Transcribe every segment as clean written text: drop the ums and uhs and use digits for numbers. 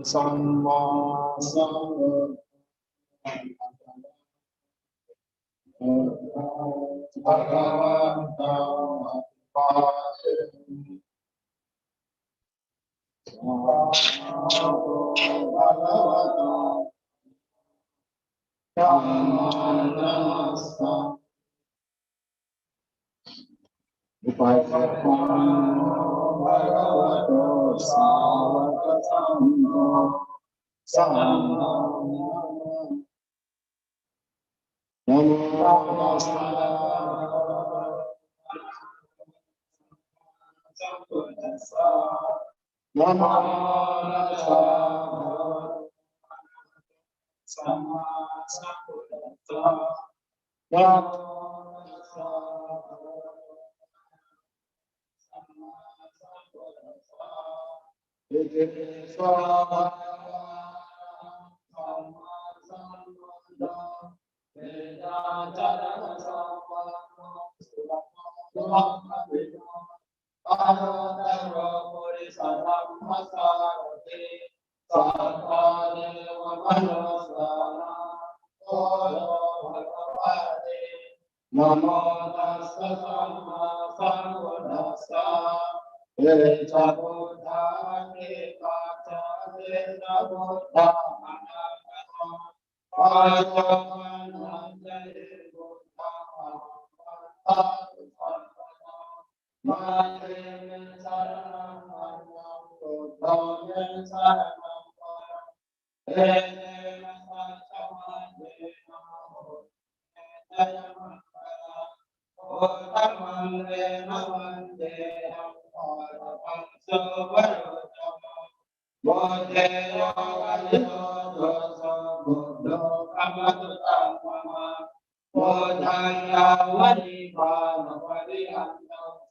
Samma sambuddhassa bhagavata vācāmi bhagavata dhammanassa upasapano bhagavato sāvakasammo sammam namo tassa sambuddhassa namo tassa samma sambuddhassa namo tassa samma sambuddhassa iti swaha samma sambuddhassa vedācara samma sulakkhavido ātaro purisathammasārati sāttādeva manusāna tōyo bhagavate namo tassa samma sambuddhassa eca buddha ekāca esa buddha anāgamo vācāmanācāye buddha Madheme saranam varyam buddhame saranam varam edena saccamadena edaya mangala odhamandena vandeham padapam suvarotama bodheyo valiyo dosa buddho kamadutam mama bodhaya vanibhana variyantam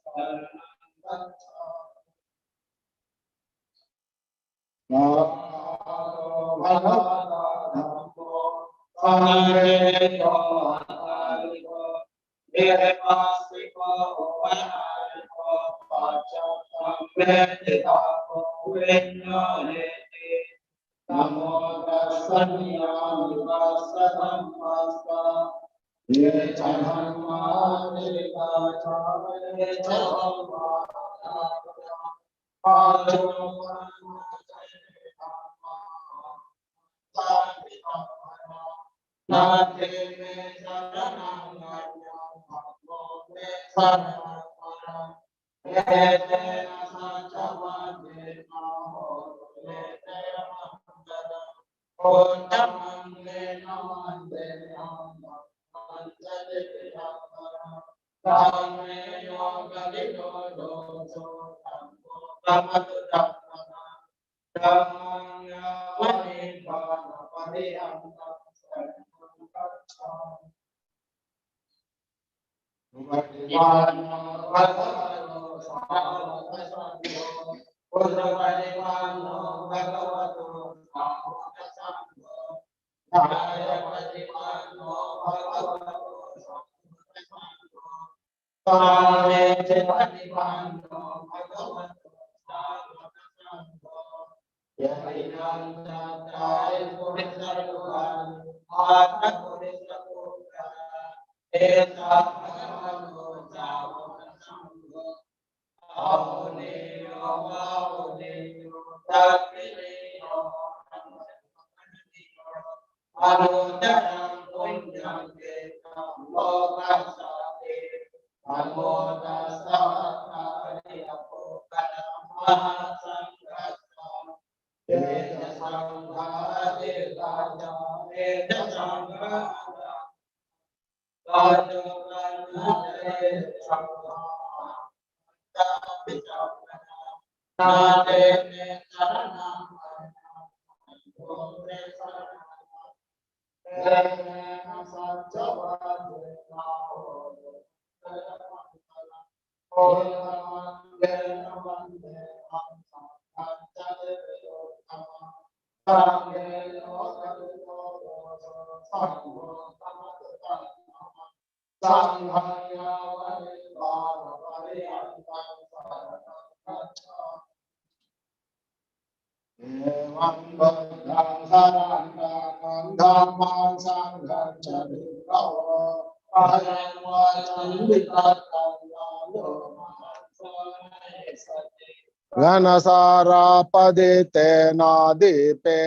घनसारा पदिते नादीपे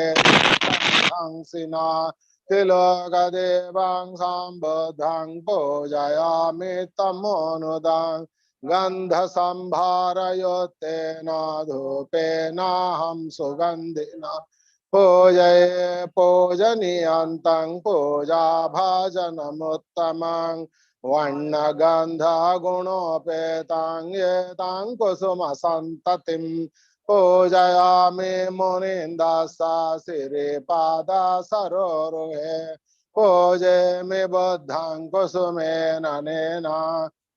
हंसिना तिलोकदेवां सम्बुद्धं पूजयामि तमोनुदां गन्धसंभारयुक्तेन धूपेनाहं सुगन्धिना पूजये पूजनीयन्तं पूजाभाजनमुत्तमं वर्णगन्धगुणोपेतां येतां कुसुमसन्ततिं पूजयामि मुनीन्द्रस्ता श्रीपादा सरोरुहे पूजयामि बुद्धं कुसुमेन नेना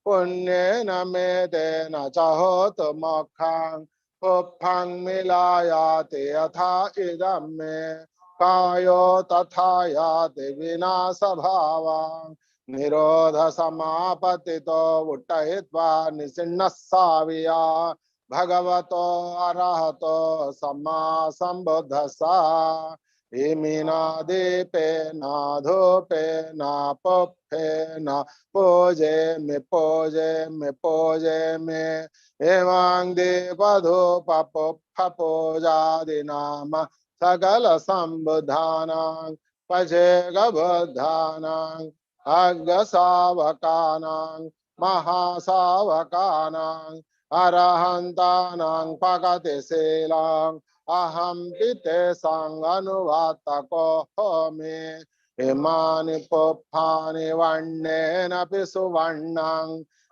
पुण्येन मेदेन च होतु मोक्षं पुप्फं मिलायाति यथा इदं मे कायो तथा याति विनाशभावान् निरोध समापतितो उट्टयित्वा निसिन्नः साविया भगवतो अरहतो सम्मा सम्बुद्धस्सा इमिना दीपेन धूपेन पुप्फेन पूजयामि पूजयामि पूजयामि एवं दीपधूपपुप्फपूजादिनाम सकल सम्बुद्धानां पचेगबुद्धानां अग्गसावकानां महासावकानां अरहन्तानां पगतिशीलां अहं पितेषां अनुवातको होमि इमानि पुप्फानि वर्णेनापि सुवर्णं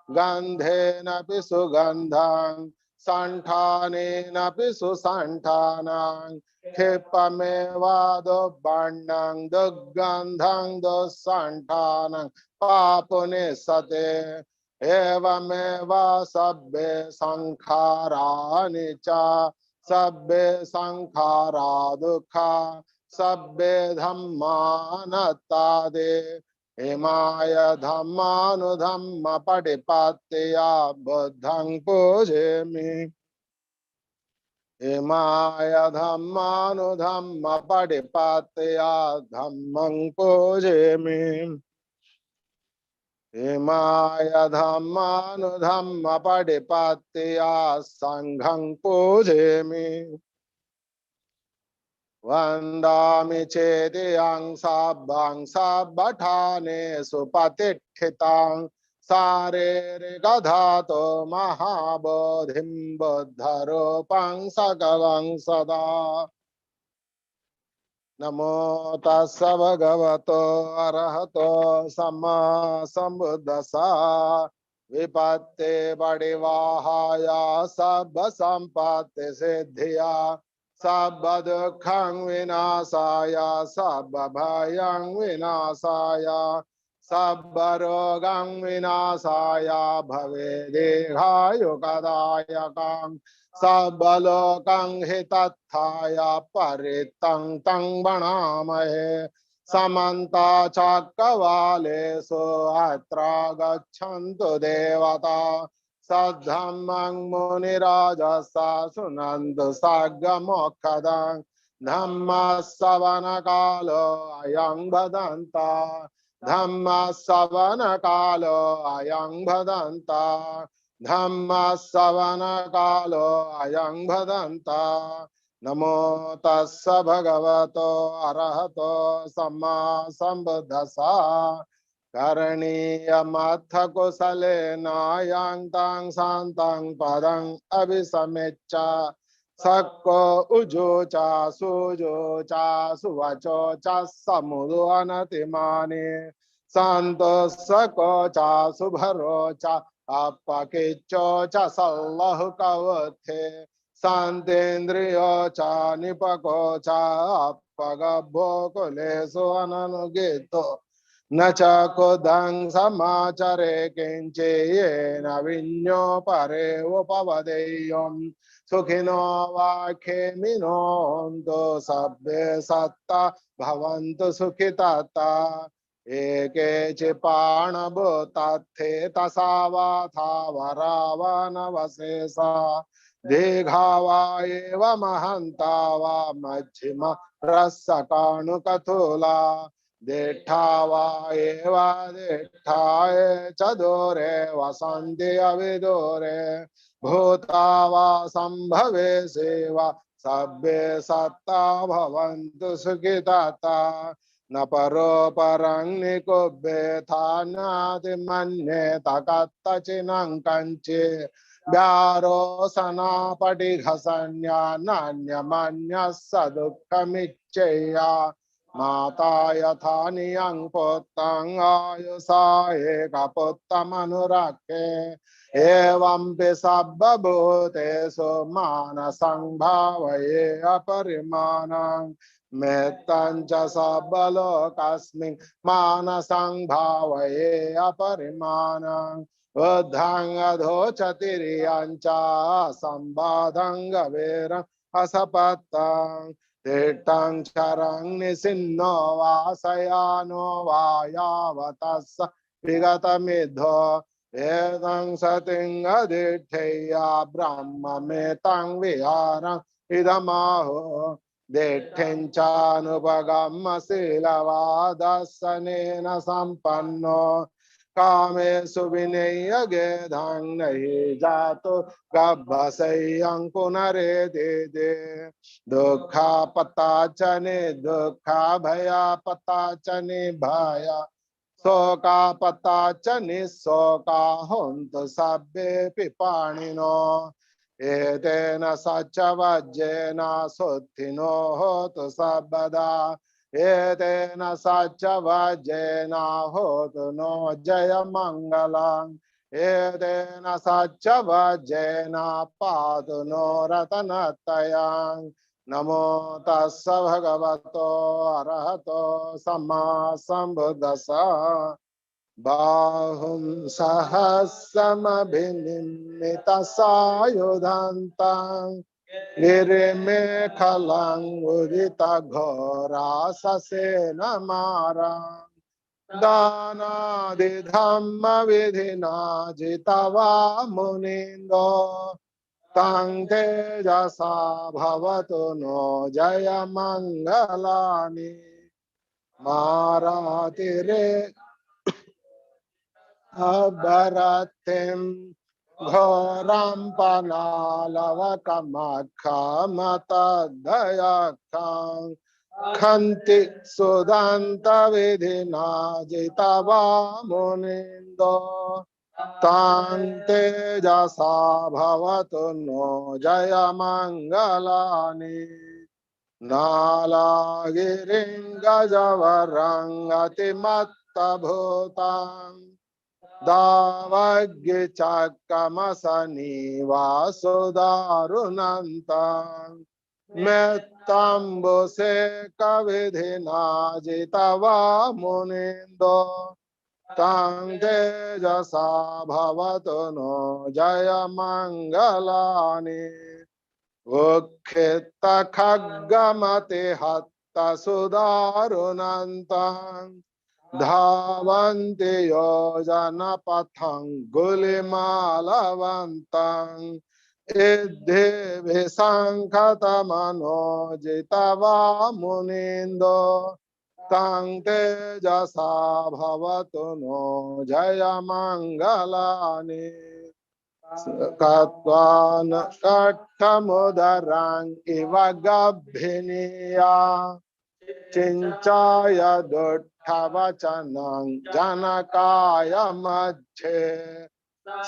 गन्धेनापि सुगन्धं सण्ठानेनापि सुसण्ठानां क्षिपमेवादुर्वर्णं दुर्गन्धं दुःसण्ठानं पापुनिसते एवमेव सब्बे संखारानि च सब्बे संखारा दुःखा सब्बे धम्मानत्तादे इमाय धम्मानुधम्म पटिपत्तिया बुद्धं पूजयामि इमाय धम्मानुधम्म पटिपत्तिया धम्मं पूजयामि इमाय धम्मानुधम्म पटिपत्तिया संघं पूजयामि वन्दामि चेदियं सब्बं सब्बठानेषु प्रतिष्ठितां शारीरिकधातो महाबोधिं बुद्धरूपं सकलं सदा नमो तस्स भगवतो अरहतो सम्मा सम्बुद्धस्सा विपत्ते बड़िवाहाय सब संपत्ति सिद्धिया सब दुःखं विनाशाय सब भयं विनाशाय सब रोगं विनाशाय भवे दीर्घायुकदायकं सब लोकं हितत्थाय परितं तं वणामहे समन्ता चक्रवालेषु अत्र गच्छन्तु देवता सद्धम्मं मुनिराजसा शृण्वन्तु साग्रमोक्षदं धम्मश्रवणकालो अयं भदन्ता धम्मश्रवणकालो अयं भदन्ता धम्मश्रवणकालो अयं भदन्ता नमो तस्स भगवतो अरहतो सम्मा सम्बुद्धस्सा करणीयमथ कुशलेन यान्तां शान्तां पदं अभिसमेच्छ सक्को उजोचा सुजोचा सुवचो च समुदो अनतिमानि शान्तो सको च सुभरो च अपकिच्चो च सल्लहु कवथे शान्तेन्द्रियो च निपको च अपगभ्यो कुलेषु अननुगीतो न च कुदं समाचरे किंचेयेन विඤ्ඤो परे उपवदेयम् सुखिनो वाखेमिनो हन्तु सभ्ये सत्ता भवन्तु सुखिताता एके चिपाणभूतात्थे तसावाथा वरावनवशेषा दीर्घावा एव महन्ता वा मध्यमा रस्सकाणुकथूला देठा वा एव देठाय च दूरे वसन्ति अविदूरे भूता वा सम्भवे सेवा सभ्ये सत्ता भवन्तु सुखिताता न परो परं निकुब्बेथा नातिमन्येत कत्तचिनं कञ्चे व्यारोसनापटिघसन्या नान्यमन्यः स दुःखमिच्छेया माता यथा नियं पुत्रं आयुषा एकपुत्रमनुरक्षे एवं सर्वभूतेषु मानसं भावये अपरिमाणं मेत्तं च सर्वलोकस्मिन् मानसं भावये अपरिमाणं बुद्धं अधोचतिरियं च संबाधं गभीरम् असपत्तं तीर्थं चरं निसिन्नो वासयानो वा यावतस्स विगतमिद्धो एतं सतिं अदिठेया ब्रह्ममेतं विहारम् इदमाहो दिठ्ठिं चानुपगम्य शीलवादर्शनेन सम्पन्नो कामेषु विनय्य गेधां नहि जातो गभ्भसय्यं पुनरेदिदे दुःखापता च निर्दुःखा भयापता च निर्भया शोकापता च निःशोका हन्तु सभ्येऽपि पाणिनो एतेन सच्च वज्रेण शुद्धिनो होतु सर्वदा एतेन सच्च वज्रेण होतु नो जयमङ्गलम् एतेन सच्च वज्रेण पातु नो रत्नत्रयम् नमो तस्स भगवतो अरहतो सम्मा सम्बुद्धस्स बाहुं सहस्रमभिनिमितसायुधान्तं गिरिमेखलं उदितघोराससेन मारम् दानादिधम्मविधिना जितवा मुनीन्द्रो तं तेजसा भवतु नो जयमङ्गलानि मारातिरे अभरतिं घोरं पनालवकमखमतदयखं खन्ति सुदन्तविधिना जितवा मुनीन्दो तं तेजसा भवतु नो जयमङ्गलानि नालागिरिं गजवरं अतिमत्तभूतं दावग्यचक्रमसनिवासुदारुणन्तं मेत्तम्बुसे कविधिना जितवा मुनीन्दो तं तेजसा भवतु नो जयमङ्गलानि उक्षिप्तखड्गमतिहस्तसुदारुणन्तं धावन्ति योजनपथं गुलिमालवन्तं इद्धिविशङ्खतमनोजितवा मुनीन्दो तं तेजसा भवतु नो जयमङ्गलानि कत्वान कट्टमुदरं इव गभ्भिनीया चिंचाय दुष्टवचनं जनकाय मध्ये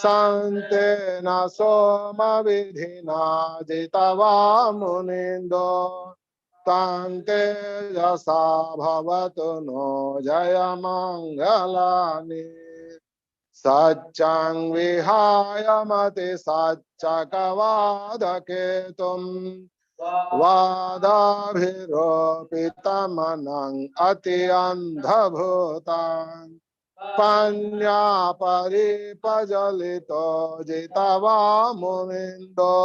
संतेन सोमविधिना जितवा मुनीन्दो तं तेजसा भवतु नो जयमङ्गलानि सच्चं विहाय मति सच्चकवादकेतुं वादाभिरोपितमनं अत्यन्धभूतां पन्या परिपजलितो जितवा मुनिन्दो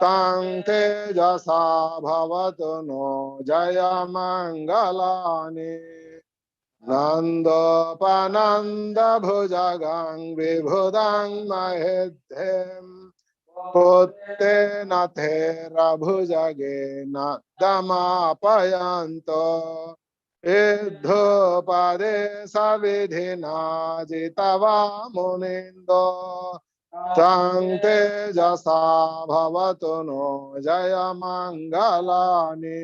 तं तेजसा भवतु नो जयमङ्गलानि नन्दोपनन्द भुजगं विभुदं महेद्धिं पुत्तेन थेरभुजगेन दमापयन्तो इद्धोपदे सविधिना जितवा मुनिन्दो तं तेजसा भवतु नो जयमङ्गलानि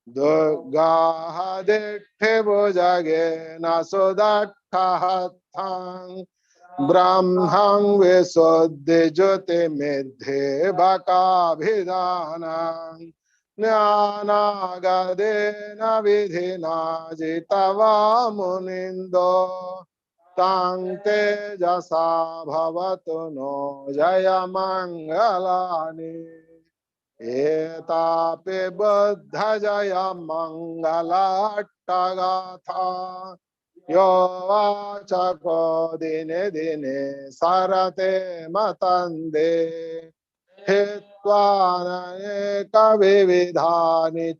दुर्गाः दिट्ठिभुजगेन सुदट्ठहस्थं ब्रह्मं विशुद्धिज्योतिमिद्धि बकाभिधानं ज्ञानागदेन विधिना जितवा मुनिन्दो तं तेजसा भवतु नो जयमङ्गलानि एतापि बुद्धजय मङ्गलाट्टगाथा यो वाचको दिने दिने सरते मतन्दे हित्वा नैकविधानि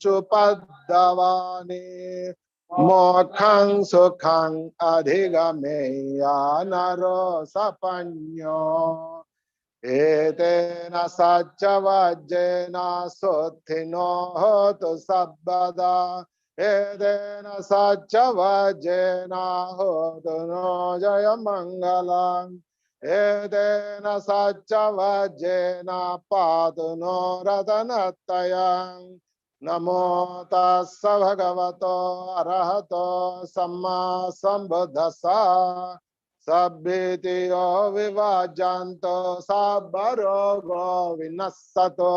चुपद्दवानि मोक्षं सुखं अधिगमेया नरो सपन्यो एतेन सच्चवज्जेन सुत्थिनो होतु सर्वदा एतेन सच्चवज्जेन होतु नो जयमङ्गलम् एतेन सच्चवज्जेन पातु नो रतनत्रयम् नमो तस्स भगवतो अरहतो सम्मा सम्बुद्धस्सा सभ्येतियो विभाजन्तो साबरोगो विनश्यतो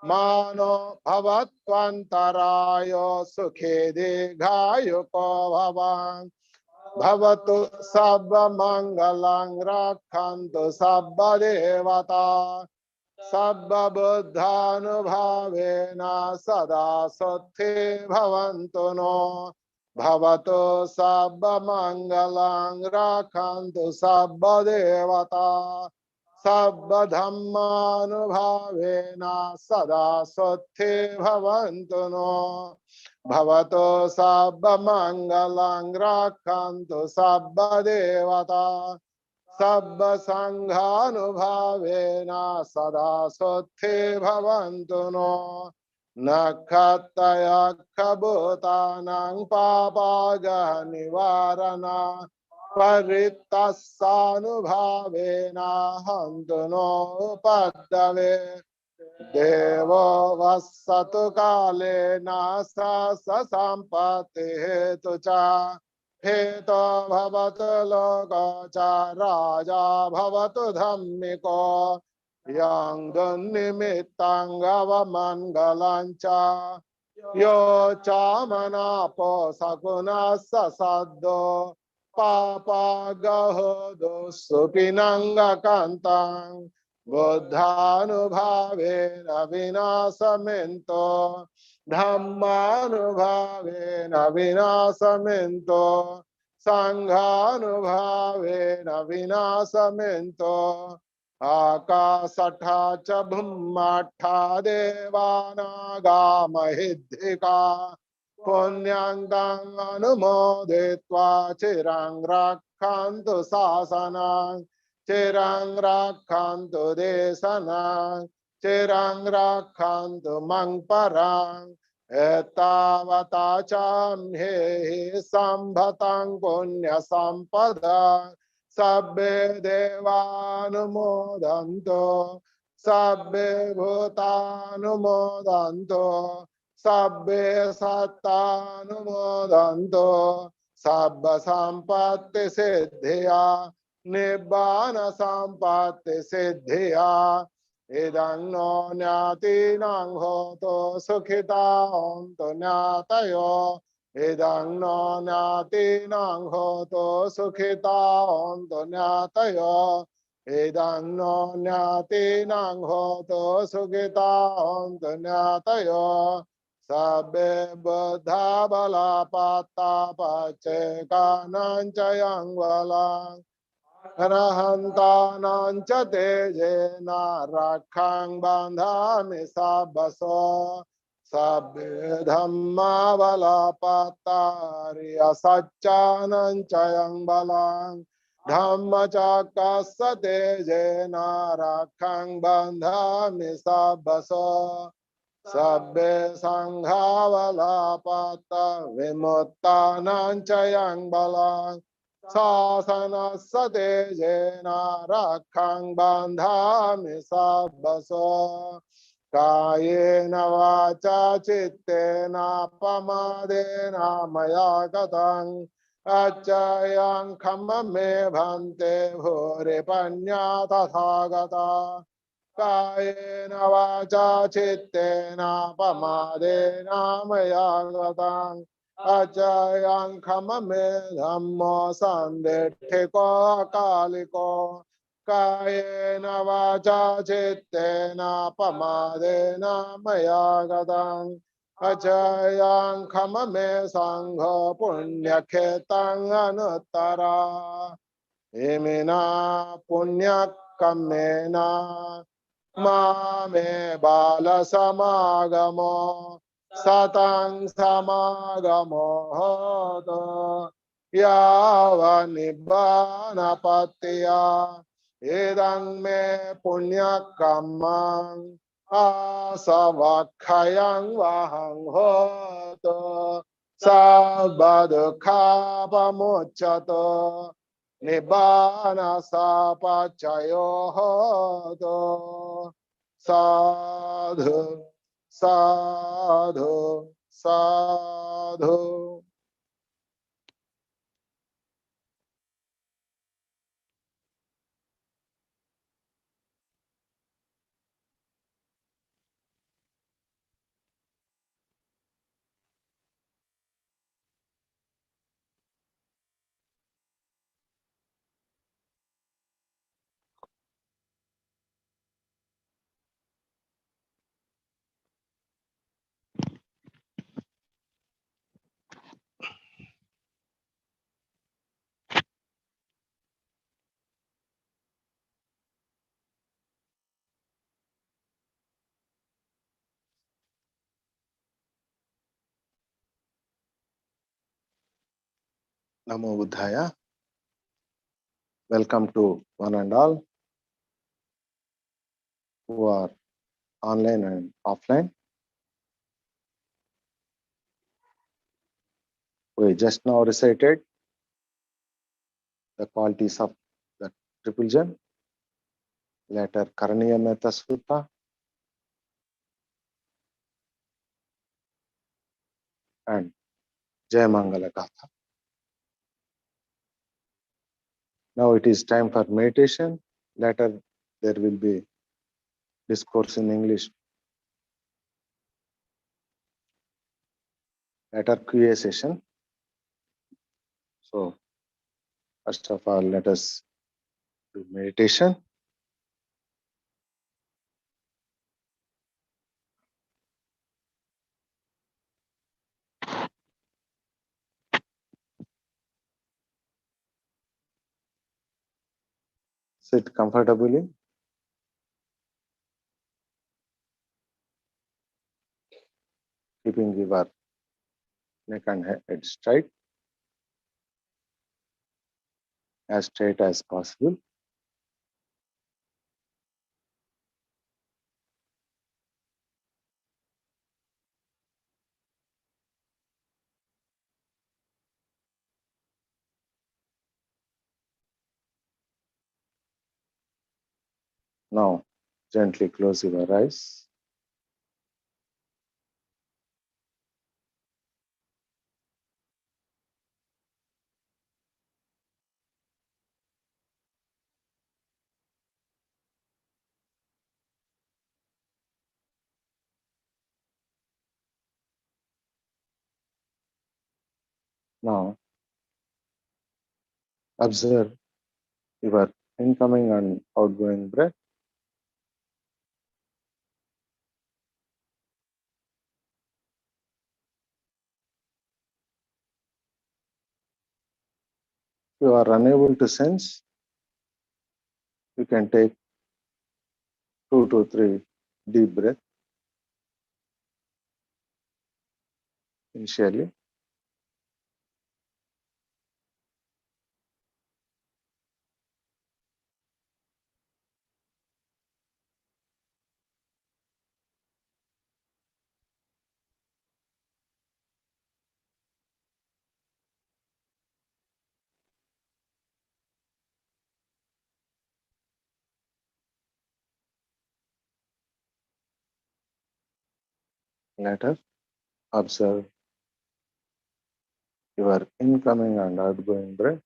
मानो भवत्वन्तरायो सुखे दीर्घायुको भवान् भवतु सर्वमङ्गलं रक्षन्तु सर्वदेवता सर्वबुद्धानुभावेन सदा सुखी भवन्तु नो भवतु सर्वमङ्गलं रक्षन्तु सर्वदेवता सर्वधर्मानुभावेन सदा सुखी भवन्तु नो भवतु सर्वमङ्गलं रक्षन्तु सर्वदेवता सर्वसङ्घानुभावेन सदा सुखी भवन्तु नो नक्षत्रयक्षभूतानां पापागनिवारण परित्तस्सानुभावेन हन्तु नो उपद्रवे देवो वස්සतु कालेन स सम्पत्तिहेतु च हेतो भवतु लोको च राजा भवतु धम्मिको yang दुन्निमित्तं गवमङ्गलं च यो चामनापो सकुनस्य सद्दो पापागहो दुःसुपिनङ्गकन्तं बुद्धानुभावेन विनाशमिन्तो धम्मानुभावेन विनाशमिन्तो सङ्घानुभावेन विनाशमिन्तो आकाशठा च भूम्माठा देवानागामहिद्धिका पुण्यन्तं अनुमोदित्वा चिरं रक्षन्तु शासनं चिरं रक्षन्तु देशनं चिरं रक्षन्तु मं परं एतावता चाम्हेहि सम्भतं पुण्यसम्पदं सब्बे देवानुमोदन्तो सब्बे भूतानुमोदन्तो सब्बे सत्तानुमोदन्तो सब्ब सम्पत्ति सिद्धिया निब्बान सम्पत्ति सिद्धिया इदं नो ज्ञातीनां होतो सुखितान्तो ज्ञातयो इदं नो ज्ञातीनां होतो सुखितान्तो ज्ञातयो Idang no nyati nang hoto sugita hontu nyatayo sabbe buddha bala patta pace kanan cayang walang arahantanan ca tejena rakhang bandhami sabbaso sabbe dhamma bala patta riya saccanan cayang balang Dhammacakasa tejena rakhang bandhami sabbaso sabbe sanghavala patta vimuttanan cayang balang sasanassa tejena rakhang bandhami sabbaso kayena vacha cittena pamadena maya gatang Acayang khamame bhante bhore panya tathagata kayena vacha cittena pamadena maya gatang acayang khamame dhammo sandetthiko akaliko kayena vacha cittena pamadena maya gatang Acayang khamame sangha punya khetang anuttara imina punya kamena mame bala samagamo satang samagamo hoto yava nibbana patiya idang me punya kamang asavakhayang vahang hoto sabadukha pamuccato nibbana sapacayo hoto sadhu sadhu sadhu. Namo Buddhaya. Welcome to one and all who are online and offline. We just now recited the qualities of the triple gem, later Karaniya Metta Sutta, and Jai Mangala Gatha. Now it is time for meditation. Later there will be discourse in English. Later QA session. So first of all, let us do meditation. Sit comfortably. Keeping your neck and head straight as possible. Now gently close your eyes. Now observe your incoming and outgoing breath. If you are unable to sense, you can take 2 to 3 deep breaths initially. Later, observe your incoming and outgoing breath.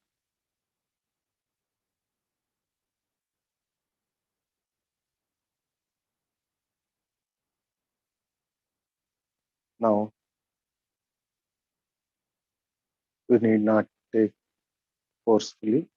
Now, you need not take forcefully.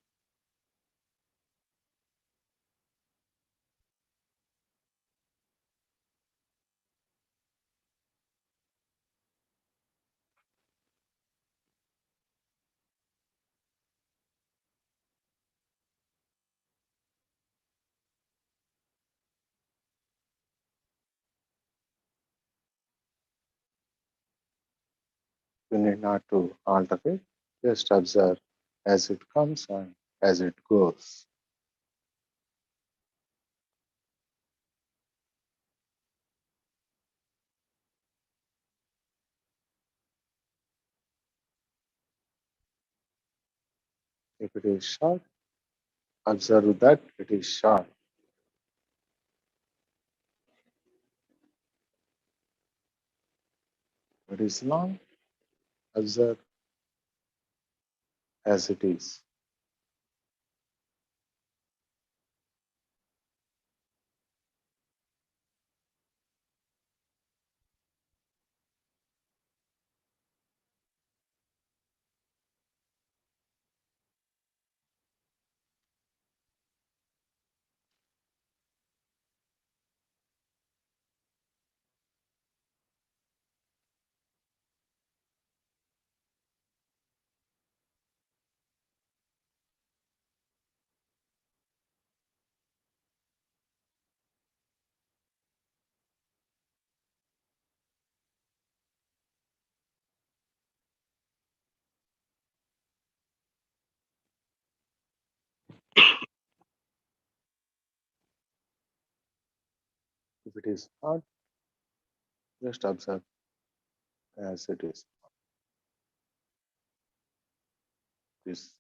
You need not to alter it. Just observe as it comes and as it goes. If it is short, observe that it is short. If it is long, observe as it is. If it is hot, just observe as it is. This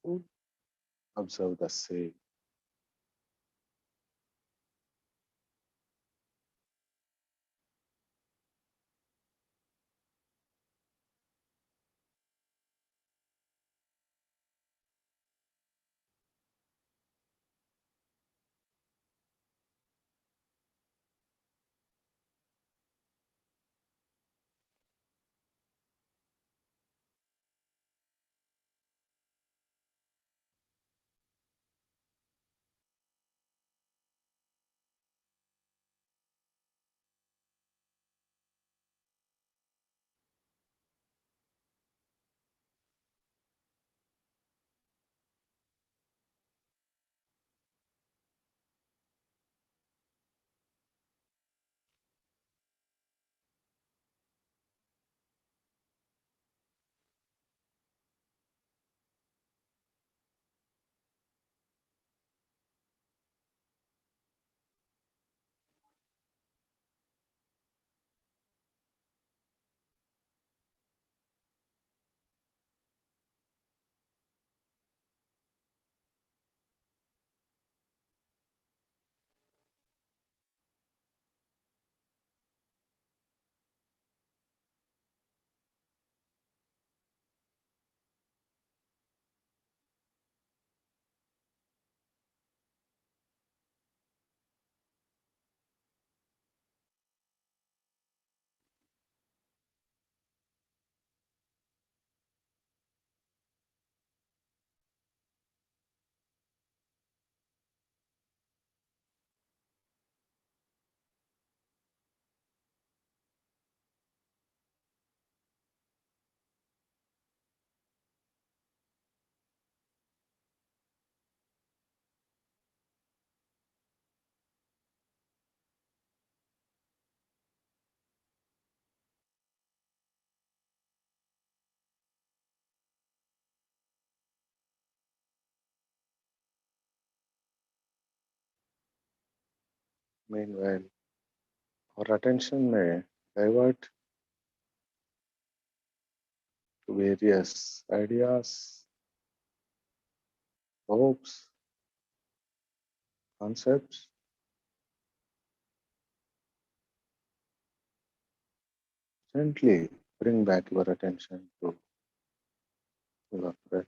food, observe the same. Meanwhile, our attention may divert to various ideas, hopes, concepts. Gently bring back your attention to your breath.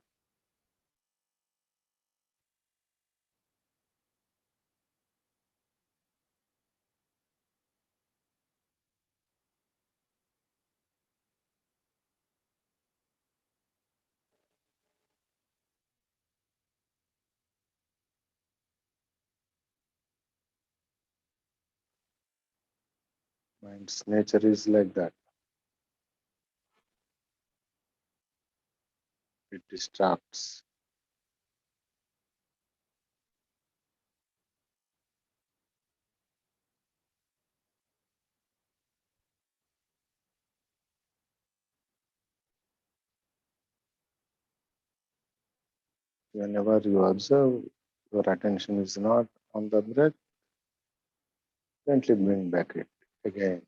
Mind's nature is like that. It distracts. Whenever you observe your attention is not on the breath, gently bring back it again.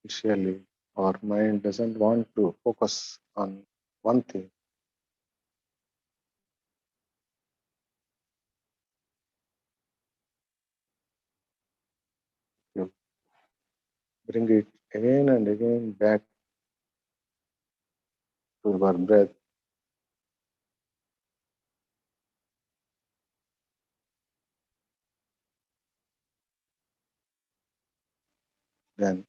Initially, our mind doesn't want to focus on one thing. You bring it again and again back to your breath. Then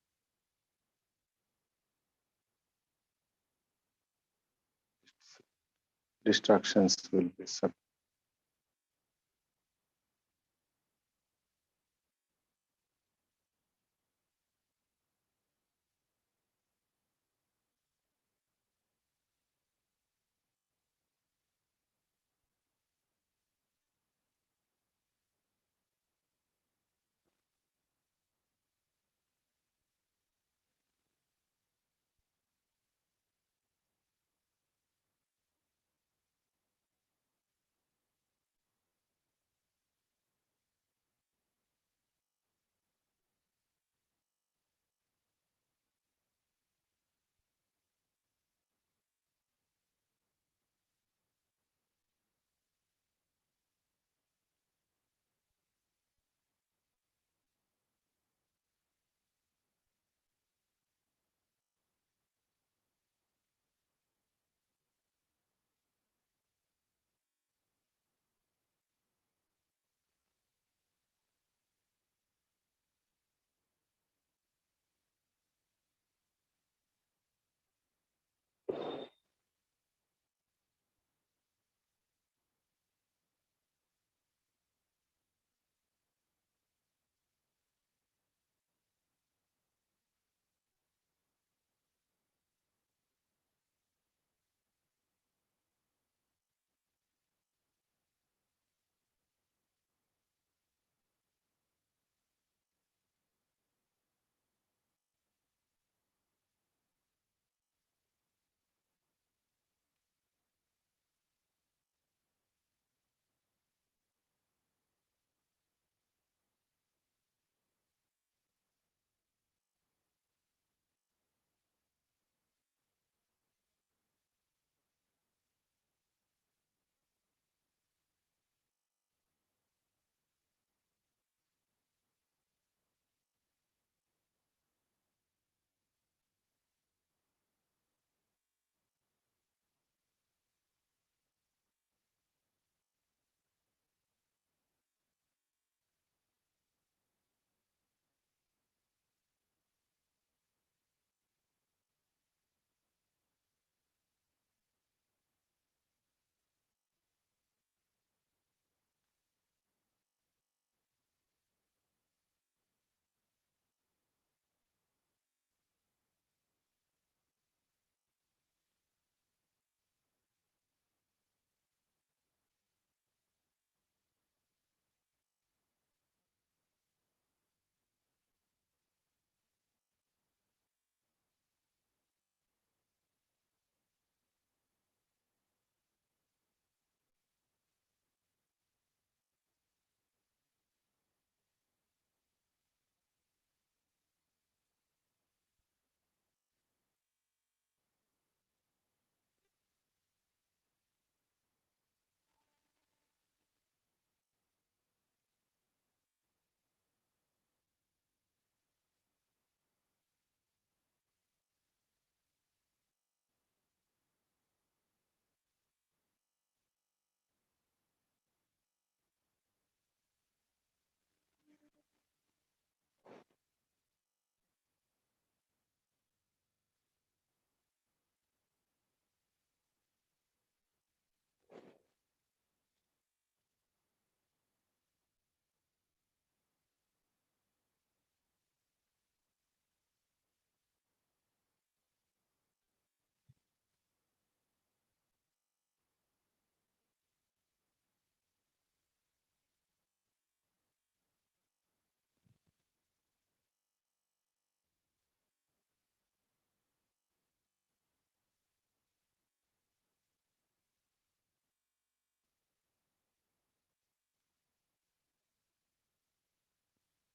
distractions will be subtle.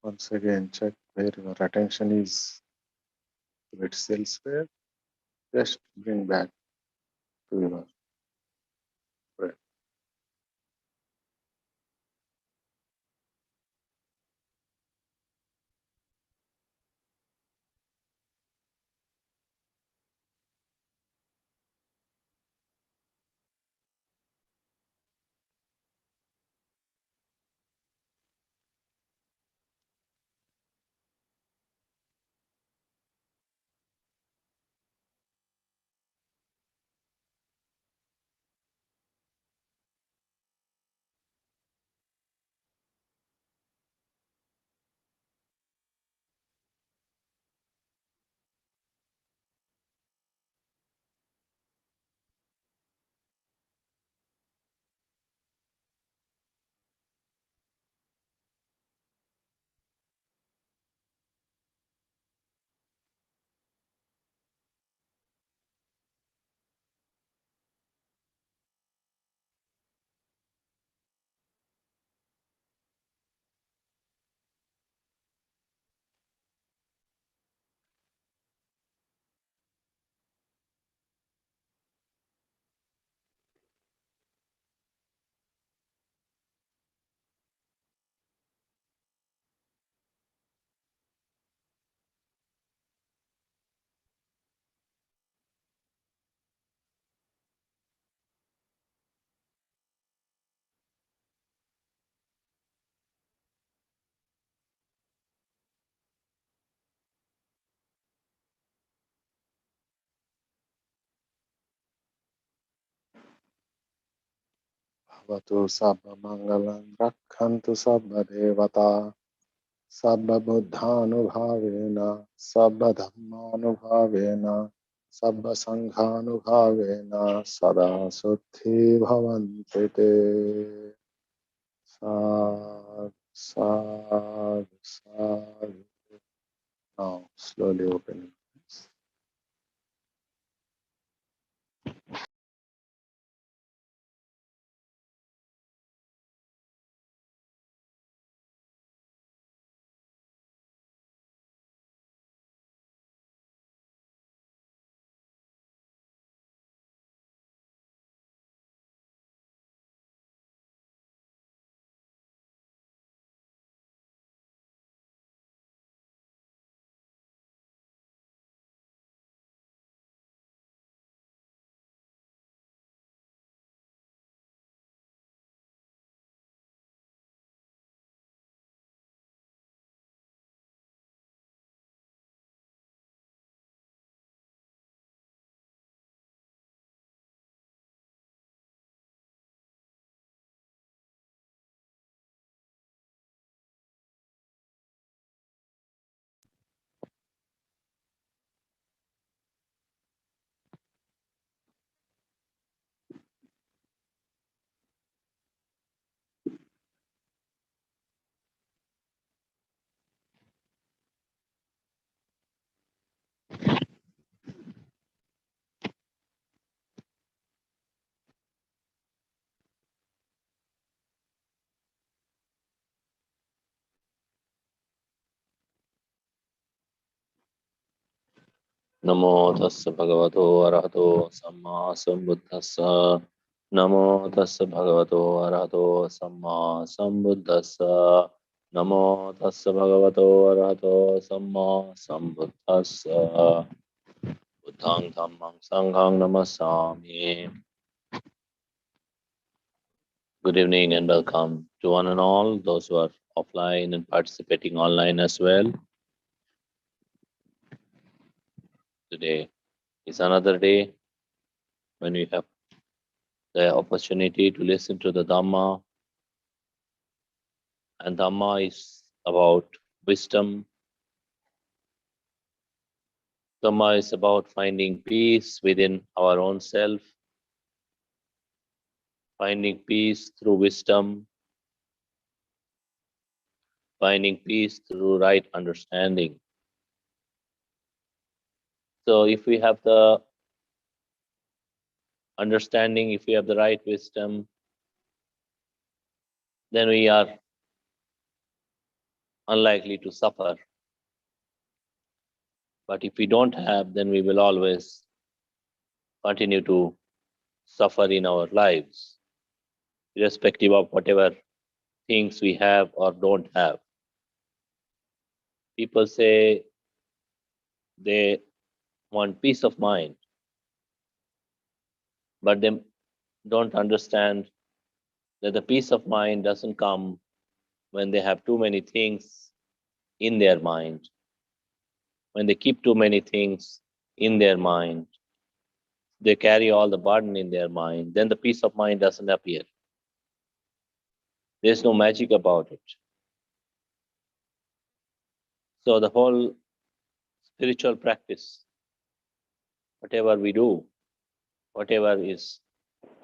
Once again, check where your attention is. If it's elsewhere, just bring back to your breath. Bhavatu sabba mangalam rakhantu sabba devata sabba buddhanubhavena sabba dhammanubhavena sabba sanghanubhavena sada suddhi bhavantu te. Sad, sad, sad. Now slowly open your eyes. नमो तस्य भगवतो अरहतो सम्मा सम्बुद्धस्स नमो तस्य भगवतो अरहतो सम्मा सम्बुद्धस्स नमो तस्य भगवतो अरहतो सम्मा सम्बुद्धस्स बुद्धं धम्मं संघं नमस्सामि. Good evening and welcome to one and all those who are offline and participating online as well. Today is another day when we have the opportunity to listen to the Dhamma, and Dhamma is about wisdom. Dhamma is about finding peace within our own self, finding peace through wisdom, finding peace through right understanding. So if we have the understanding, if we have the right wisdom, then we are unlikely to suffer. But if we don't have, then we will always continue to suffer in our lives, irrespective of whatever things we have or don't have. People say they want peace of mind, but they don't understand that the peace of mind doesn't come when they have too many things in their mind. When they keep too many things in their mind, they carry all the burden in their mind, then the peace of mind doesn't appear. There's no magic about it. So the whole spiritual practice, whatever we do, whatever is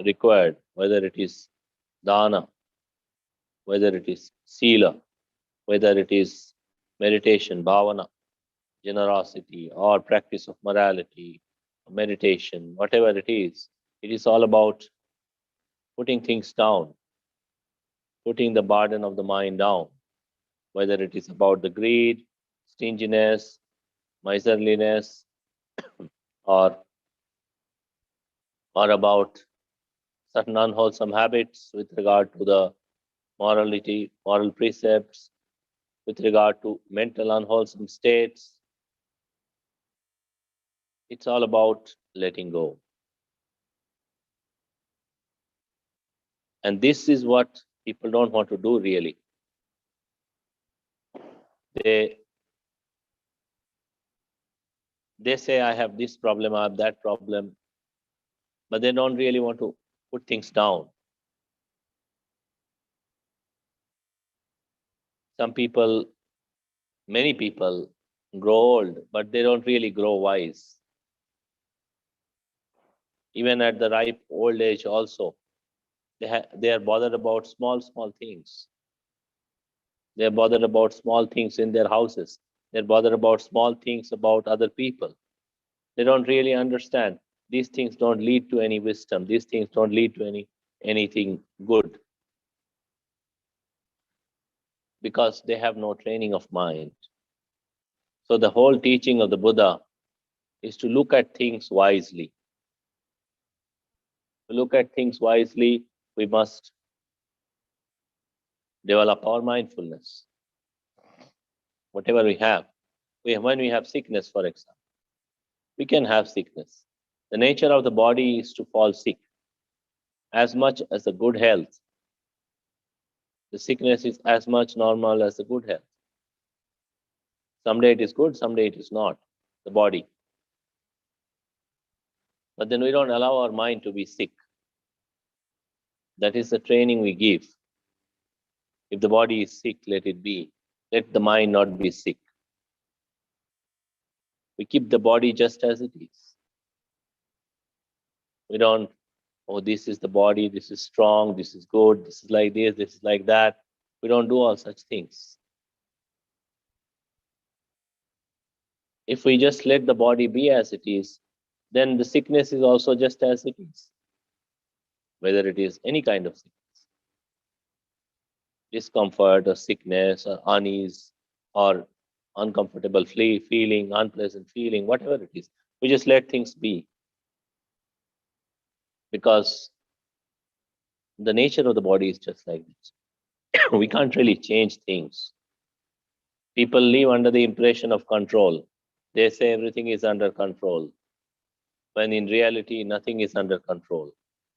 required, whether it is dana, whether it is sila, whether it is meditation, bhavana, generosity, or practice of morality, meditation, whatever it is all about putting things down, putting the burden of the mind down, whether it is about the greed, stinginess, miserliness, or about certain unwholesome habits with regard to the morality, moral precepts, with regard to mental unwholesome states. It's all about letting go. And this is what people don't want to do really. They say, I have this problem, I have that problem, but they don't really want to put things down. Some people, many people grow old, but they don't really grow wise. Even at the ripe old age also, they are bothered about small things. They're bothered about small things in their houses. They're bothered about small things about other people. They don't really understand. These things don't lead to any wisdom. These things don't lead to anything good, because they have no training of mind. So the whole teaching of the Buddha is to look at things wisely. To look at things wisely, we must develop our mindfulness. Whatever we have, when we have sickness, for example, we can have sickness. The nature of the body is to fall sick. As much as the good health, the sickness is as much normal as the good health. Someday it is good, someday it is not, the body. But then we don't allow our mind to be sick. That is the training we give. If the body is sick, let it be. Let the mind not be sick. We keep the body just as it is. We don't, oh, this is the body, this is strong, this is good, this is like this is like that. We don't do all such things. If we just let the body be as it is, then the sickness is also just as it is. Whether it is any kind of sickness, discomfort or sickness or unease or uncomfortable feeling, unpleasant feeling, whatever it is, we just let things be. Because the nature of the body is just like this. We can't really change things. People live under the impression of control. They say everything is under control, when in reality, nothing is under control.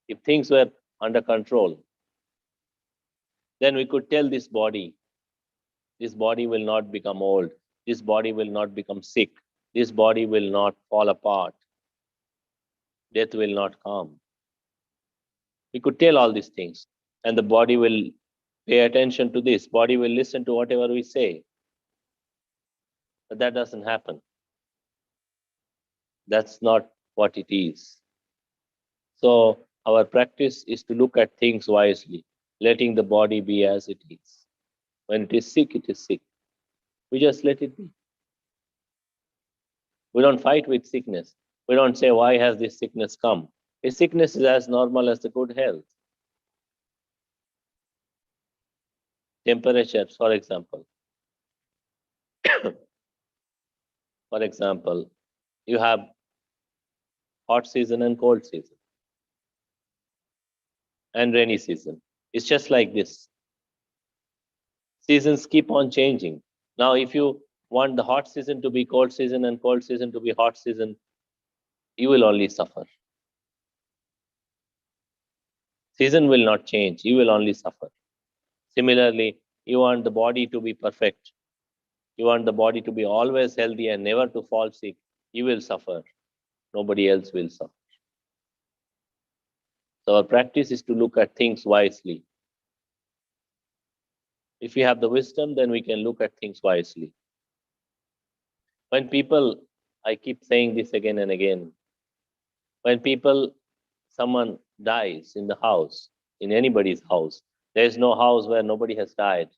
If things were under control, then we could tell this body will not become old, this body will not become sick, this body will not fall apart, death will not come. We could tell all these things, and the body will pay attention to this, body will listen to whatever we say. But that doesn't happen. That's not what it is. So our practice is to look at things wisely, letting the body be as it is. When it is sick, it is sick. We just let it be. We don't fight with sickness. We don't say, why has this sickness come? A sickness is as normal as the good health. Temperature, for example. For example, you have hot season and cold season and rainy season. It's just like this. Seasons keep on changing. Now, if you want the hot season to be cold season and cold season to be hot season, you will only suffer. Season will not change, you will only suffer. Similarly, you want the body to be perfect. You want the body to be always healthy and never to fall sick. You will suffer. Nobody else will suffer. So our practice is to look at things wisely. If we have the wisdom, then we can look at things wisely. When people, I keep saying this again and again, when someone dies in the house, in anybody's house, there is no house where nobody has died.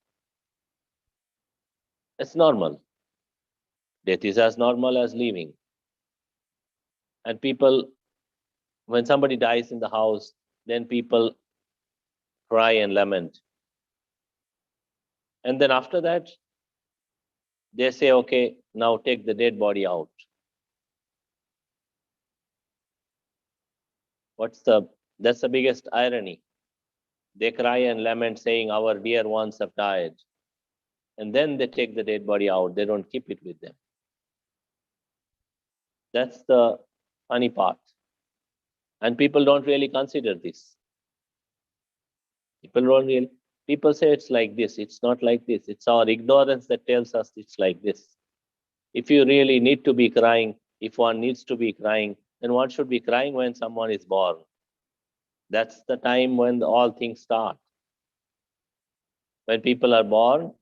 It's normal. Death is as normal as living. And people, when somebody dies in the house, then people cry and lament. And then after that, they say, okay, now take the dead body out. That's the biggest irony. They cry and lament saying our dear ones have died. And then they take the dead body out. They don't keep it with them. That's the funny part. And people don't really consider this. People say it's like this. It's not like this. It's our ignorance that tells us it's like this. If you really need to be crying, if one needs to be crying, then one should be crying when someone is born. That's the time when all things start. When people are born,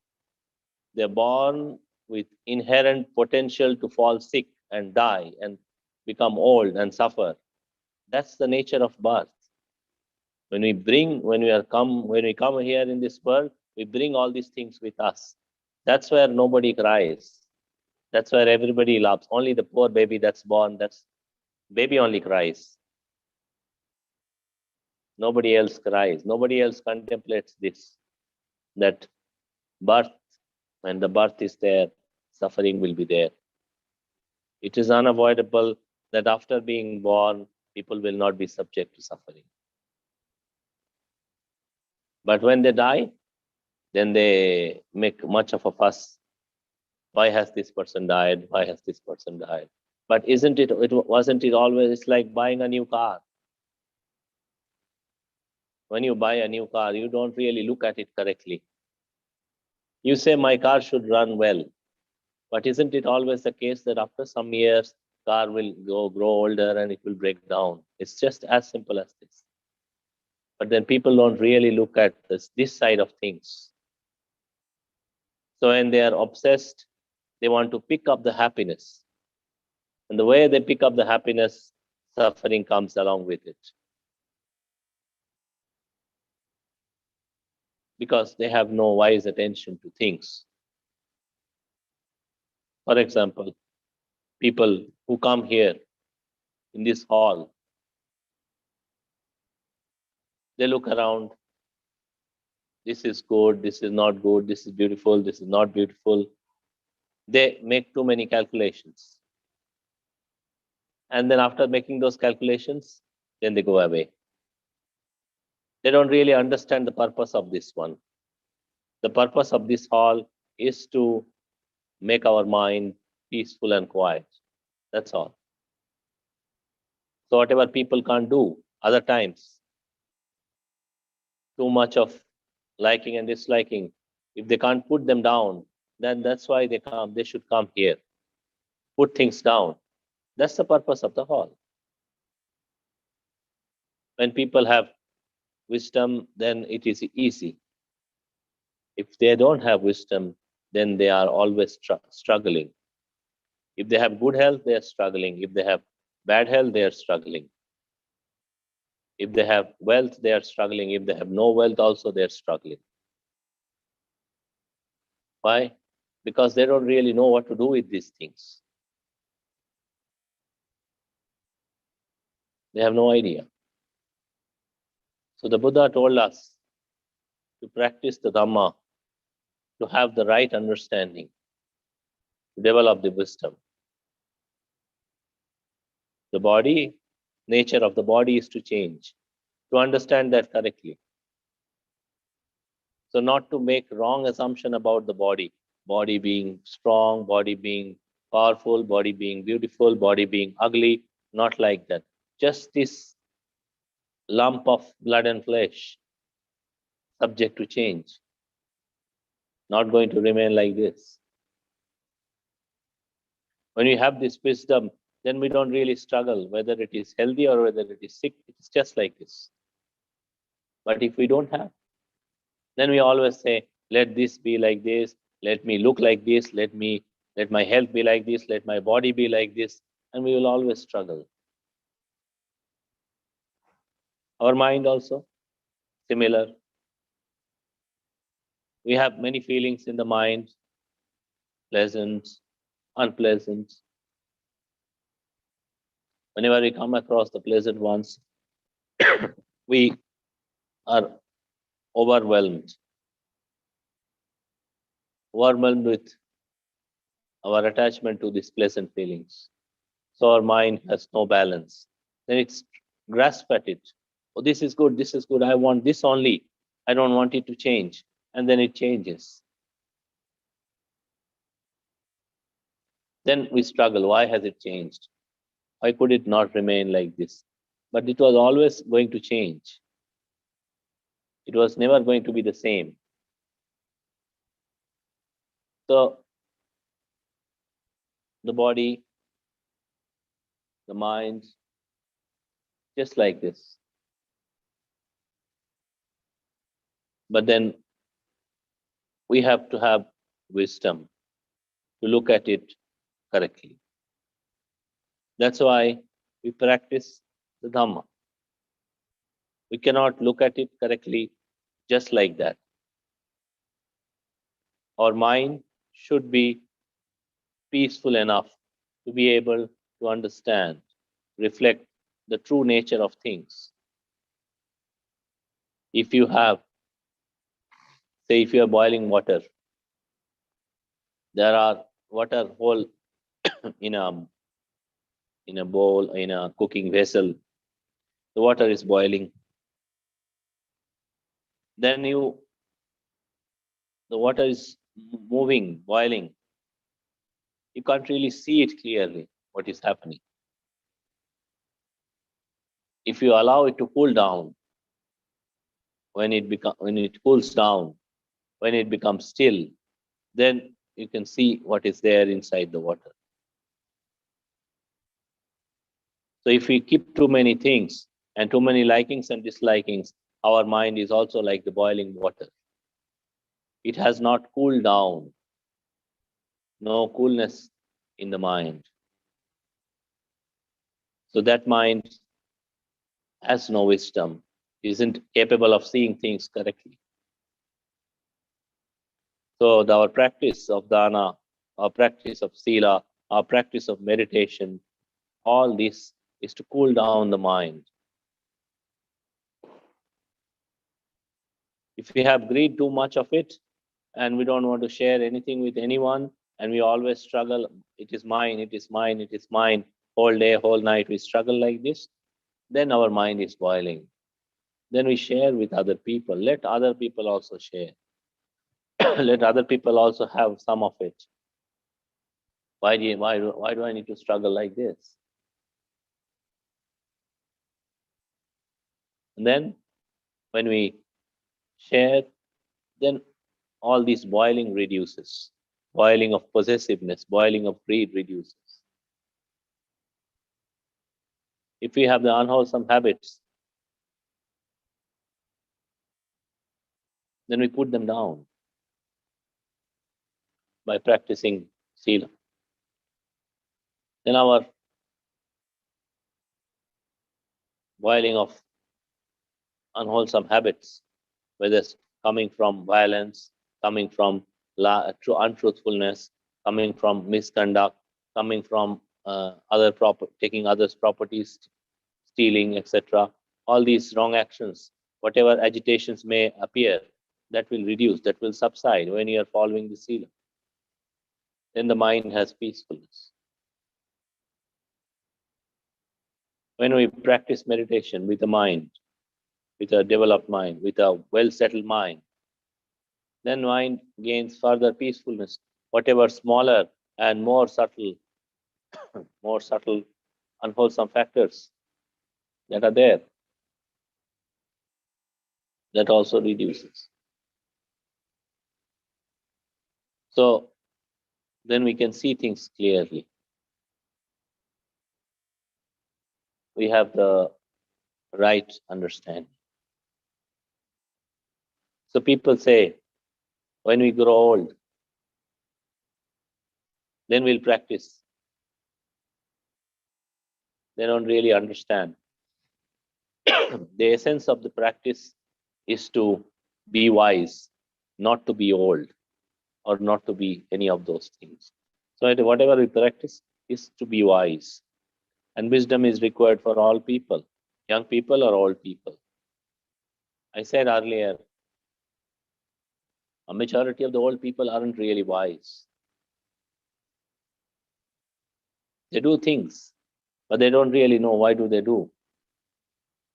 they're born with inherent potential to fall sick and die and become old and suffer. That's the nature of birth. When we come here in this world, we bring all these things with us. That's where nobody cries. That's where everybody laughs. Only the poor baby that's born, baby only cries. Nobody else cries. Nobody else contemplates this. That birth, when the birth is there, suffering will be there. It is unavoidable that after being born, people will not be subject to suffering. But when they die, then they make much of a fuss. Why has this person died? Why has this person died? But wasn't it always, it's like buying a new car. When you buy a new car, you don't really look at it correctly. You say, my car should run well. But isn't it always the case that after some years, car will grow older and it will break down? It's just as simple as this. But then people don't really look at this side of things. So when they are obsessed, they want to pick up the happiness. And the way they pick up the happiness, suffering comes along with it. Because they have no wise attention to things. For example, people who come here in this hall, they look around. This is good, this is not good, this is beautiful, this is not beautiful. They make too many calculations. And then after making those calculations, then they go away. They don't really understand the purpose of this one. The purpose of this hall is to make our mind peaceful and quiet. That's all. So whatever people can't do other times, too much of liking and disliking, if they can't put them down, then that's why they should come here. Put things down. That's the purpose of the hall. When people have wisdom, then it is easy. If they don't have wisdom, then they are always struggling. If they have good health, they are struggling. If they have bad health, they are struggling. If they have wealth, they are struggling. If they have no wealth, also they are struggling. Why? Because they don't really know what to do with these things. They have no idea. So the Buddha told us to practice the Dhamma, to have the right understanding. to develop the wisdom. The body, nature of the body is to change, to understand that correctly. So not to make wrong assumption about the body being strong, body being powerful, body being beautiful, body being ugly, not like that. Just this lump of blood and flesh, subject to change, not going to remain like this. When we have this wisdom, then we don't really struggle whether it is healthy or whether it is sick. It's just like this. But if we don't have, then we always say, let this be like this, let me look like this, let my health be like this, let my body be like this, and we will always struggle. Our mind also, similar. We have many feelings in the mind, pleasant, unpleasant. Whenever we come across the pleasant ones, we are overwhelmed with our attachment to these pleasant feelings. So our mind has no balance. Then it's grasp at it. Oh, this is good, I want this only. I don't want it to change. And then it changes. Then we struggle. Why has it changed? Why could it not remain like this? But it was always going to change. It was never going to be the same. So the body, the mind, just like this. But then we have to have wisdom to look at it correctly. That's why we practice the Dhamma. We cannot look at it correctly just like that. Our mind should be peaceful enough to be able to understand, reflect the true nature of things. If you have, say, if you are boiling water, there are water whole in a bowl, in a cooking vessel. The water is boiling. Then the water is moving, boiling. You can't really see it clearly, what is happening. If you allow it to cool down, when it cools down, when it becomes still, then you can see what is there inside the water. So if we keep too many things and too many likings and dislikings, our mind is also like the boiling water. It has not cooled down. No coolness in the mind. So that mind has no wisdom, isn't capable of seeing things correctly. So our practice of dana, our practice of sila, our practice of meditation, all this is to cool down the mind. If we have greed too much of it, and we don't want to share anything with anyone, and we always struggle, it is mine, it is mine, it is mine, whole day, whole night, we struggle like this, then our mind is boiling. Then we share with other people. Let other people also share. Let other people also have some of it. Why do I need to struggle like this? And then when we share, then all this boiling reduces. Boiling of possessiveness, boiling of greed reduces. If we have the unwholesome habits, then we put them down by practicing sila. Then our boiling of unwholesome habits, whether it's coming from violence, coming from untruthfulness, coming from misconduct, coming from taking others' properties, stealing, etc. All these wrong actions, whatever agitations may appear, that will reduce, that will subside when you are following the sila. then the mind has peacefulness. When we practice meditation with a mind, with a developed mind, with a well-settled mind, then mind gains further peacefulness. Whatever smaller and more subtle unwholesome factors that are there, that also reduces. So then we can see things clearly. We have the right understanding. So people say, when we grow old, then we'll practice. They don't really understand. The essence of the practice is to be wise, not to be old, or not to be any of those things. So whatever we practice is to be wise. And wisdom is required for all people, young people or old people. I said earlier, a majority of the old people aren't really wise. They do things, but they don't really know why do they do.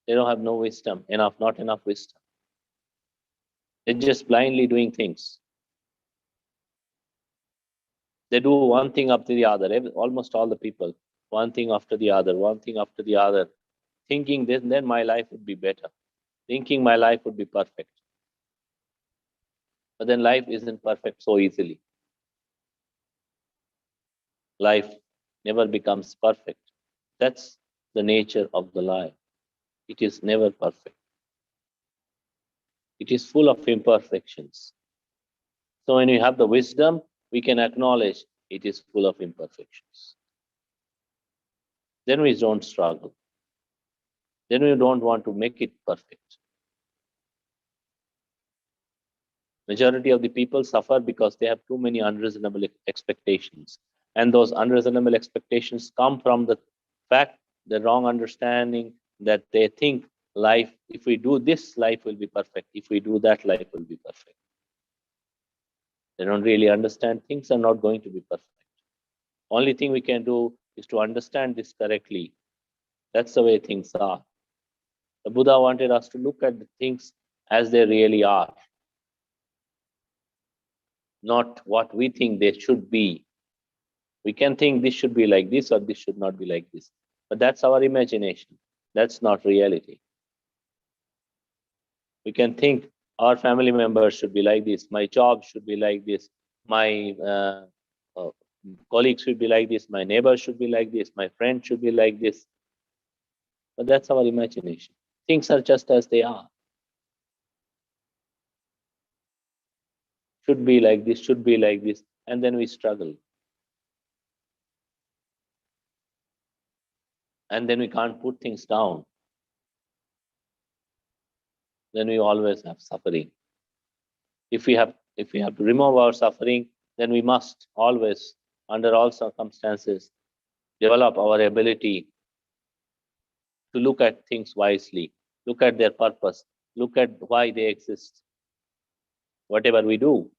They don't have no wisdom, not enough wisdom. They're just blindly doing things. They do one thing after the other, almost all the people, one thing after the other, one thing after the other, thinking then my life would be better, thinking my life would be perfect. But then life isn't perfect so easily. Life never becomes perfect. That's the nature of the life. It is never perfect. It is full of imperfections. So when we have the wisdom, we can acknowledge it is full of imperfections. Then we don't struggle. Then we don't want to make it perfect. Majority of the people suffer because they have too many unreasonable expectations. And those unreasonable expectations come from the fact, the wrong understanding that they think life, if we do this, life will be perfect. If we do that, life will be perfect. They don't really understand things are not going to be perfect. Only thing we can do is to understand this correctly. That's the way things are. The Buddha wanted us to look at the things as they really are, not what we think they should be. We can think this should be like this or this should not be like this. But that's our imagination. That's not reality. We can think our family members should be like this, my job should be like this, my colleagues should be like this, my neighbor should be like this, my friend should be like this. But that's our imagination. Things are just as they are. Should be like this, should be like this, and then we struggle. And then we can't put things down. Then we always have suffering. If we have to remove our suffering, then we must always, under all circumstances, develop our ability to look at things wisely, look at their purpose, look at why they exist. Whatever we do,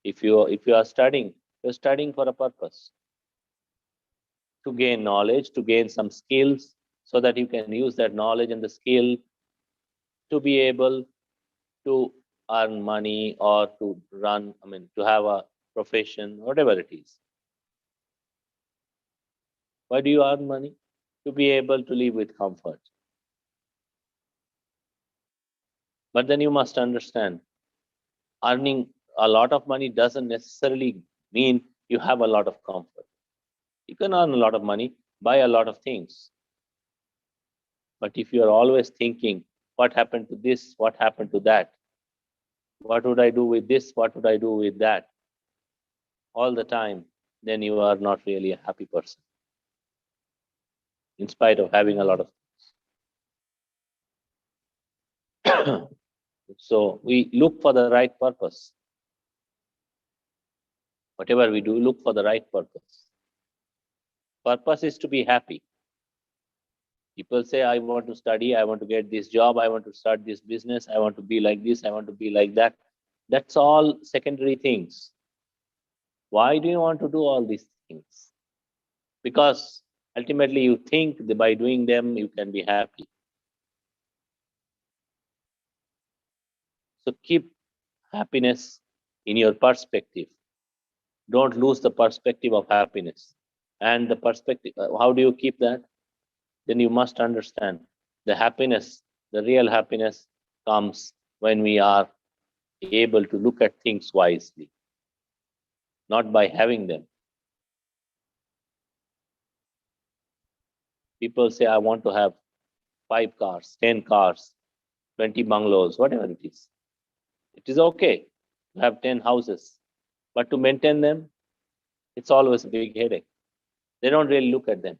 if you are studying, you're studying for a purpose. To gain knowledge, to gain some skills, so that you can use that knowledge and the skill to be able to earn money or to to have a profession, whatever it is. Why do you earn money? To be able to live with comfort. But then you must understand, earning a lot of money doesn't necessarily mean you have a lot of comfort. You can earn a lot of money, buy a lot of things. But if you are always thinking, what happened to this, what happened to that? What would I do with this? What would I do with that? All the time, then you are not really a happy person, in spite of having a lot of things. So we look for the right purpose. Whatever we do, look for the right purpose. Purpose is to be happy. People say, I want to study, I want to get this job, I want to start this business, I want to be like this, I want to be like that. That's all secondary things. Why do you want to do all these things? Because ultimately you think that by doing them you can be happy. So keep happiness in your perspective. Don't lose the perspective of happiness. And the perspective, how do you keep that? Then you must understand the happiness, the real happiness comes when we are able to look at things wisely, not by having them. People say, I want to have 5 cars, 10 cars, 20 bungalows, whatever it is. It is okay to have 10 houses, but to maintain them, it's always a big headache. They don't really look at them.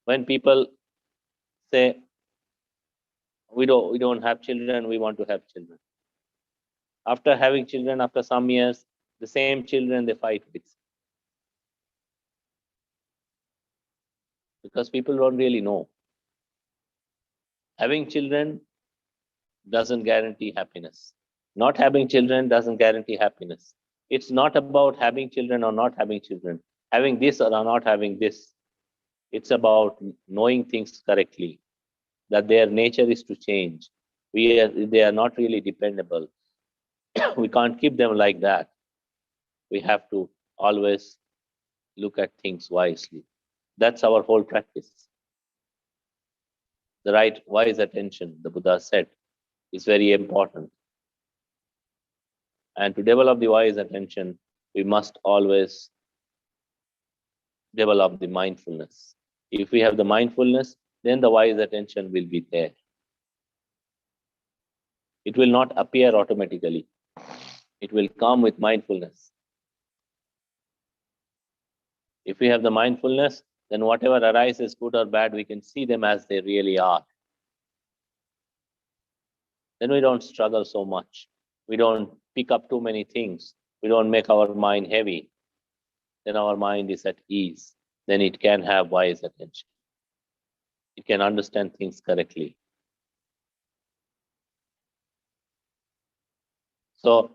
When people say, we don't have children, we want to have children. After having children, after some years, the same children they fight with. Because people don't really know. Having children doesn't guarantee happiness. Not having children doesn't guarantee happiness. It's not about having children or not having children, having this or not having this. It's about knowing things correctly, that their nature is to change. They are not really dependable. We can't keep them like that. We have to always look at things wisely. That's our whole practice. The right wise attention, the Buddha said, is very important. And to develop the wise attention, we must always develop the mindfulness. If we have the mindfulness, then the wise attention will be there. It will not appear automatically. It will come with mindfulness. If we have the mindfulness, then whatever arises, good or bad, we can see them as they really are. Then we don't struggle so much. We don't pick up too many things. We don't make our mind heavy. Then our mind is at ease. Then it can have wise attention. It can understand things correctly. So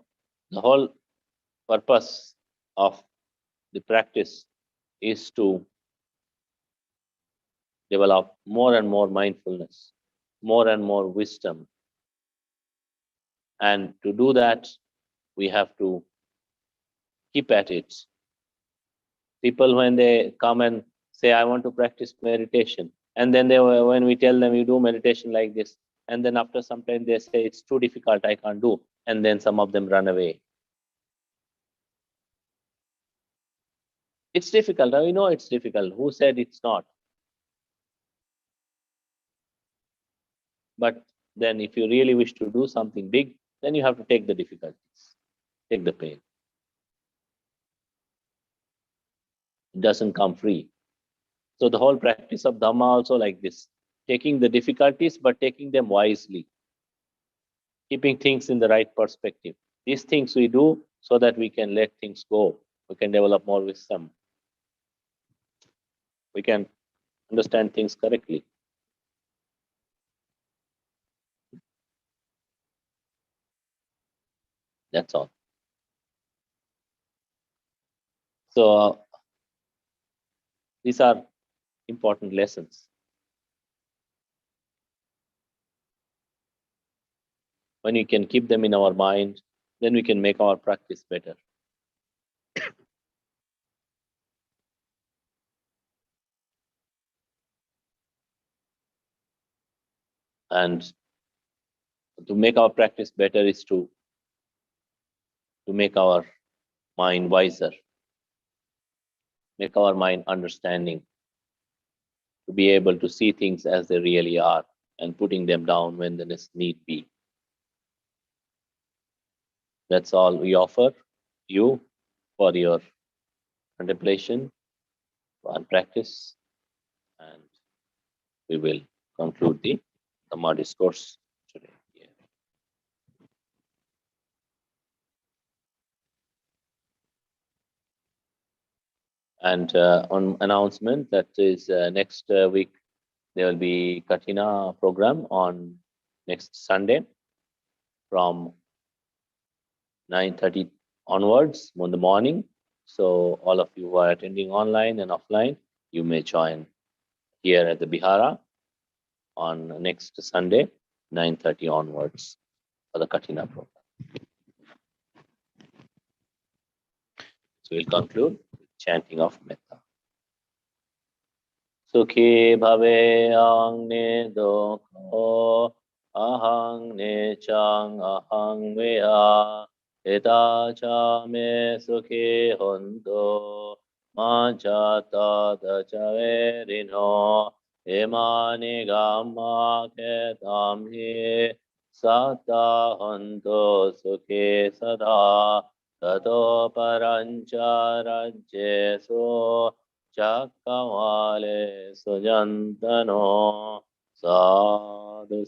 the whole purpose of the practice is to develop more and more mindfulness, more and more wisdom. And to do that, we have to keep at it. People, when they come and say, I want to practice meditation, and then when we tell them you do meditation like this, and then after some time they say it's too difficult, I can't do, and then some of them run away. It's difficult. We know it's difficult. Who said it's not? But then if you really wish to do something big, then you have to take the difficulties, take the pain. It doesn't come free. So the whole practice of Dhamma also like this, taking the difficulties, but taking them wisely, keeping things in the right perspective. These things we do so that we can let things go. We can develop more wisdom. We can understand things correctly. That's all. So these are important lessons. When we can keep them in our mind, then we can make our practice better. And to make our practice better is to make our mind wiser, make our mind understanding, to be able to see things as they really are and putting them down when the need be. That's all we offer you for your contemplation and practice, and we will conclude the Dhamma discourse today. Yeah. And on announcement, that is next week there will be Katina program on next Sunday from 9:30 onwards in the morning. So all of you who are attending online and offline, you may join here at the Bihara on next Sunday, 9:30 onwards for the Katina program. So we'll conclude with chanting of Metta. Sukhi bhave angne dokho ahang ne chang ahang veha eta cha me sukhi honto ma cha ta da cha verino emani gamma ke tam hi sata honto sukhi sada tato parancha rajyeso Chakkamale Sujantano Sadhu